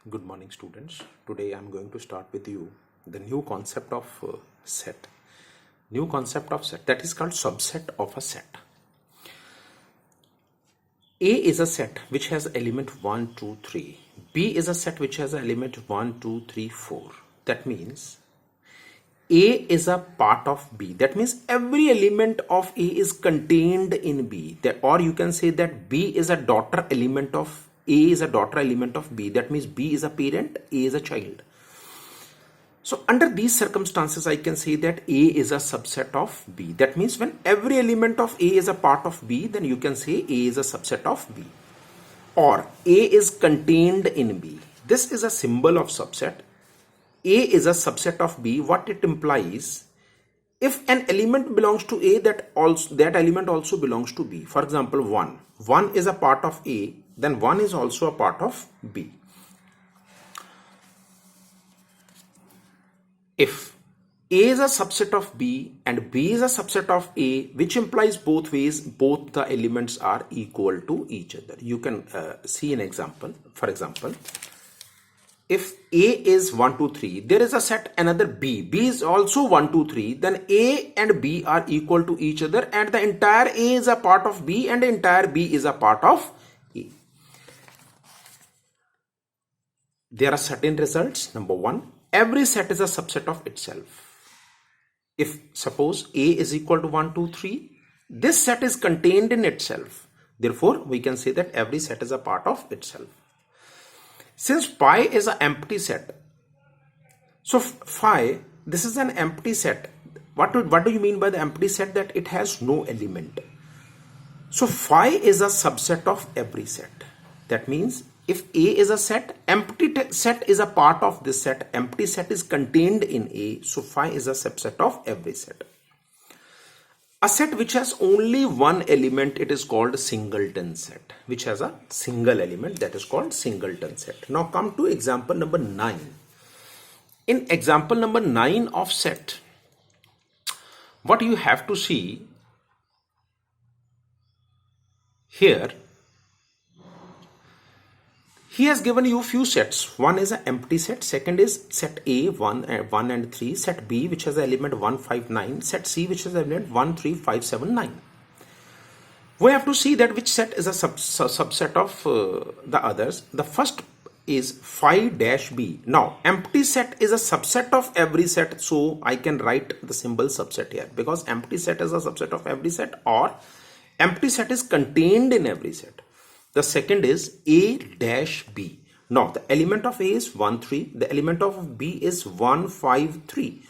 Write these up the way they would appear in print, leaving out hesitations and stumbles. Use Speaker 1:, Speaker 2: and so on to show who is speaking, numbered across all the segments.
Speaker 1: Good morning, students. Today I am going to start with you the new concept of set. New concept of set, that is called subset of a set. A is a set which has element 1, 2, 3. B is a set which has element 1, 2, 3, 4. That means A is a part of B. That means every element of A is contained in B. Or you can say that B is a daughter element of A is a daughter element of B. That means B is a parent, A is a child. So under these circumstances, I can say that A is a subset of B. That means when every element of A is a part of B, then you can say A is a subset of B. Or A is contained in B. This is a symbol of subset. A is a subset of B. What it implies, if an element belongs to A, that element also belongs to B. For example, 1. 1 is a part of A, then 1 is also a part of B. If A is a subset of B and B is a subset of A, which implies both ways, both the elements are equal to each other. You can see an example. For example, if A is 1, 2, 3, there is a set another B. B is also 1, 2, 3. Then A and B are equal to each other and the entire A is a part of B and the entire B is a part of A. There are certain results. Number 1, every set is a subset of itself. If suppose A is equal to 1, 2, 3, this set is contained in itself. Therefore, we can say that every set is a part of itself. Since phi is an empty set, so phi, this is an empty set. What do you mean by the empty set? That it has no element. So phi is a subset of every set. That means if A is a set, empty set is a part of this set. Empty set is contained in A. So phi is a subset of every set. A set which has only one element, it is called singleton set. Which has a single element, that is called singleton set. Now come to example number 9. In example number 9 of set, what you have to see here, he has given you few sets. One is an empty set. Second is set A, 1 and 3. Set B, which has the element 1, 5, 9. Set C, which has the element 1, 3, 5, 7, 9. We have to see that which set is a subset of the others. The first is phi dash B. Now, empty set is a subset of every set. So, I can write the symbol subset here. Because empty set is a subset of every set, or empty set is contained in every set. The second is A dash B. Now, the element of A is 1, 3. The element of B is 1, 5, 3.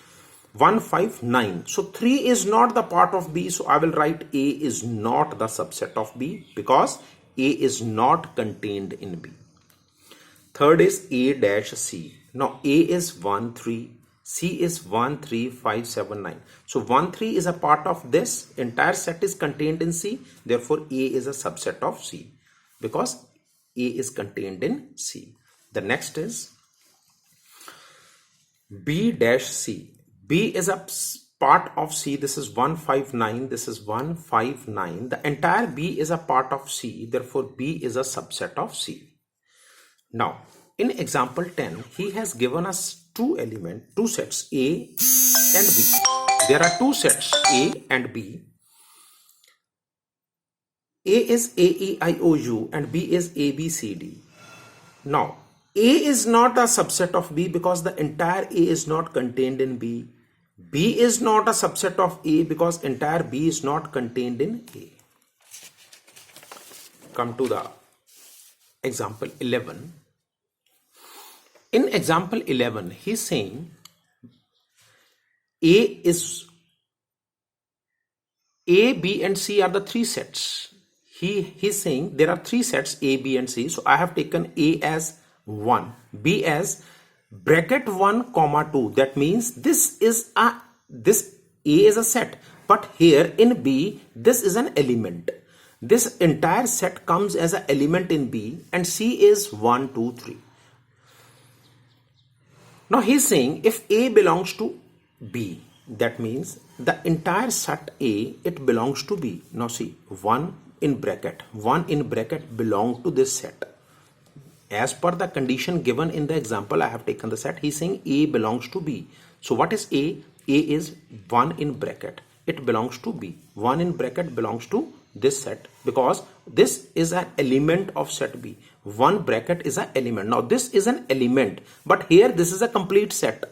Speaker 1: 1, 5, 9. So, 3 is not the part of B. So, I will write A is not the subset of B because A is not contained in B. Third is A dash C. Now, A is 1, 3. C is 1, 3, 5, 7, 9. So, 1, 3 is a part of this. Entire set is contained in C. Therefore, A is a subset of C. Because A is contained in C. The next is B dash C. B is a part of C. This is 1, 5, 9. This is 1, 5, 9. The entire B is a part of C. Therefore, B is a subset of C. Now, in example 10, he has given us two sets A and B. There are two sets A and B. A is A, E, I, O, U and B is A, B, C, D. Now, A is not a subset of B because the entire A is not contained in B. B is not a subset of A because entire B is not contained in A. Come to the example 11. In example 11, he is saying A, B and C are the three sets. He's saying there are three sets A, B and C. So I have taken A as 1, B as bracket 1, comma 2. That means this A is a set, but here in B, this is an element. This entire set comes as an element in B and C is 1, 2, 3. Now he's saying if A belongs to B, that means the entire set A, it belongs to B. Now see, 1 in bracket belong to this set. as per the condition given in the example I have taken the set, he's saying A belongs to B. So what is A? A is 1 in bracket. It belongs to B. 1 in bracket belongs to this set because this is an element of set B. 1 bracket is an element. Now this is an element, but here this is a complete set.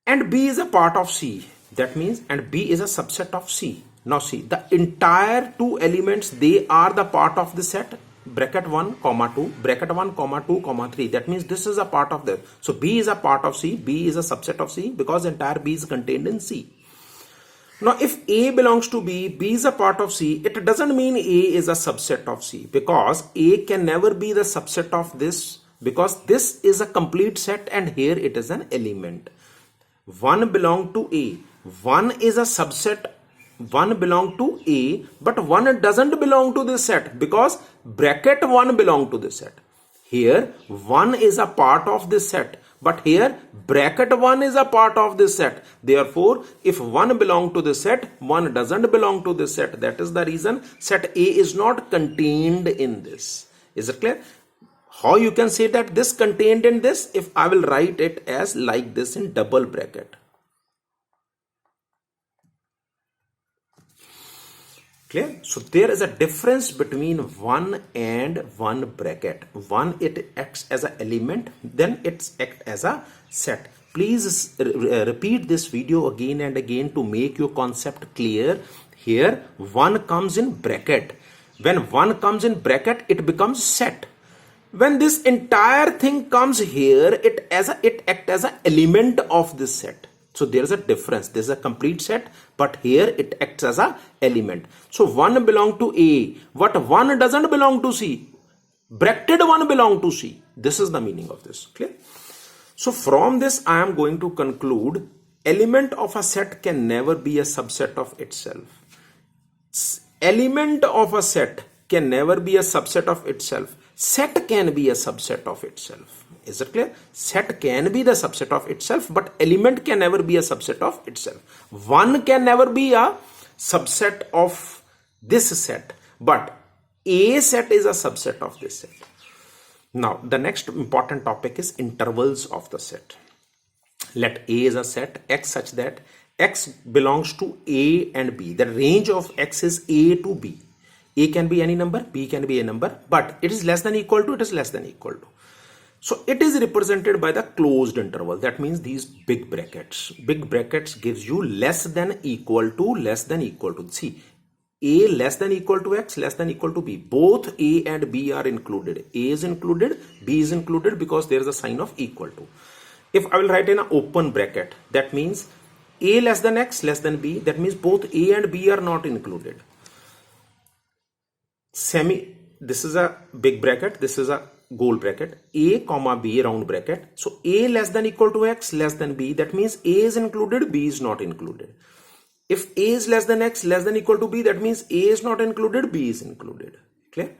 Speaker 1: And B is a part of C. That means, and B is a subset of C. Now see, the entire 2 elements, they are the part of the set. Bracket 1 comma 2, bracket 1 comma 2 comma 3. That means this is a part of this. So B is a part of C. B is a subset of C because entire B is contained in C. Now if A belongs to B, B is a part of C, it doesn't mean A is a subset of C because A can never be the subset of this because this is a complete set and here it is an element. 1 belong to A. 1 is a subset. 1 belong to A, but 1 doesn't belong to this set because bracket 1 belong to this set. Here 1 is a part of this set, but here bracket 1 is a part of this set. Therefore, if 1 belong to this set, 1 doesn't belong to this set. That is the reason set A is not contained in this. Is it clear? How you can say that this contained in this? If I will write it as like this in double bracket. Clear? So there is a difference between 1 and 1 bracket. 1 it acts as an element, then it acts as a set. Please repeat this video again and again to make your concept clear. Here 1 comes in bracket. When 1 comes in bracket, it becomes set. When this entire thing comes here, it acts as an element of this set. So there is a difference. This is a complete set, but here it acts as an element. So 1 belong to A, but 1 doesn't belong to C. Bracketed 1 belong to C. This is the meaning of this. Clear? So from this I am going to conclude element of a set can never be a subset of itself. Element of a set can never be a subset of itself. Set can be a subset of itself. Is it clear? Set can be the subset of itself, but element can never be a subset of itself. 1 can never be a subset of this set, but A set is a subset of this set. Now, the next important topic is intervals of the set. Let A is a set X such that X belongs to A and B. The range of X is A to B. A can be any number, B can be a number, but it is less than equal to, it is less than equal to. So it is represented by the closed interval. That means these big brackets. Big brackets gives you less than equal to, less than equal to. See, A less than equal to X, less than equal to B. Both A and B are included. A is included, B is included because there is a sign of equal to. If I will write in an open bracket, that means A less than X, less than B. That means both A and B are not included. This is a big bracket, this is a goal bracket, A comma B round bracket. So A less than equal to X, less than B, that means A is included, B is not included. If A is less than X, less than equal to B, that means A is not included, B is included. Clear?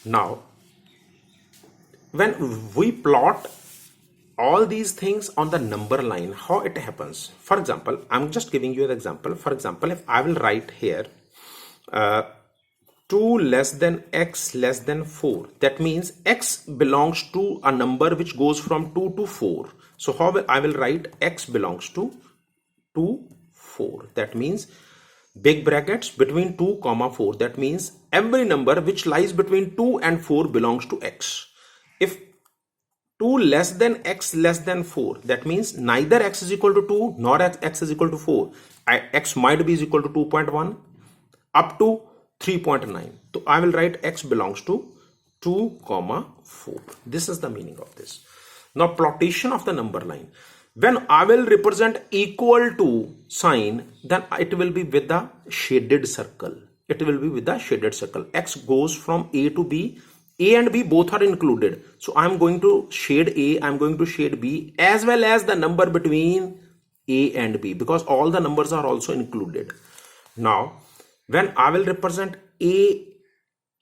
Speaker 1: Now, when we plot all these things on the number line, how it happens? For example, I'm just giving you an example. For example, if I will write here 2 less than X less than 4, that means X belongs to a number which goes from 2 to 4. So how I will write X belongs to 2, 4. That means big brackets between 2 comma 4. That means every number which lies between 2 and 4 belongs to X. If 2 less than X less than 4, that means neither X is equal to 2 nor X is equal to 4. X might be is equal to 2.1 up to 3.9. So I will write X belongs to 2 comma 4. This is the meaning of this. Now plotation of the number line. When I will represent equal to sign, then it will be with the shaded circle. It will be with the shaded circle. X goes from A to B. A and B both are included. So I am going to shade A, I am going to shade B, as well as the number between A and B, because all the numbers are also included. Now, when I will represent A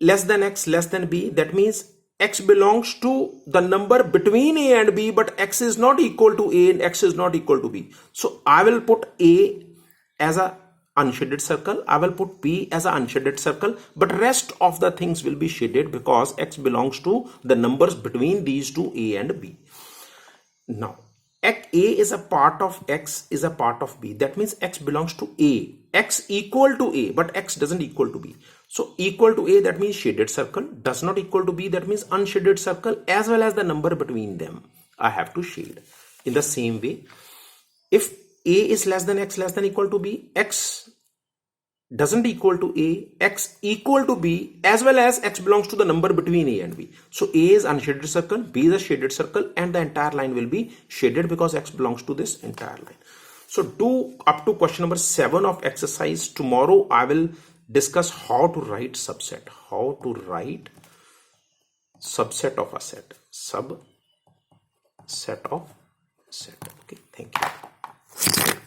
Speaker 1: less than X less than B, that means X belongs to the number between A and B, but X is not equal to A and X is not equal to B. So I will put A as a unshaded circle. I will put P as an unshaded circle, but rest of the things will be shaded because X belongs to the numbers between these two, A and B. Now, A is a part of X is a part of B. That means X belongs to A. X equal to A, but X doesn't equal to B. So equal to A, that means shaded circle. Does not equal to B, that means unshaded circle, as well as the number between them I have to shade. In the same way, if A is less than X less than equal to B, X doesn't equal to A, X equal to B, as well as X belongs to the number between A and B. So A is unshaded circle, B is a shaded circle, and the entire line will be shaded because X belongs to this entire line. So do up to question number 7 of exercise. Tomorrow I will discuss how to write subset. How to write subset of a set. Subset of set. Okay, thank you.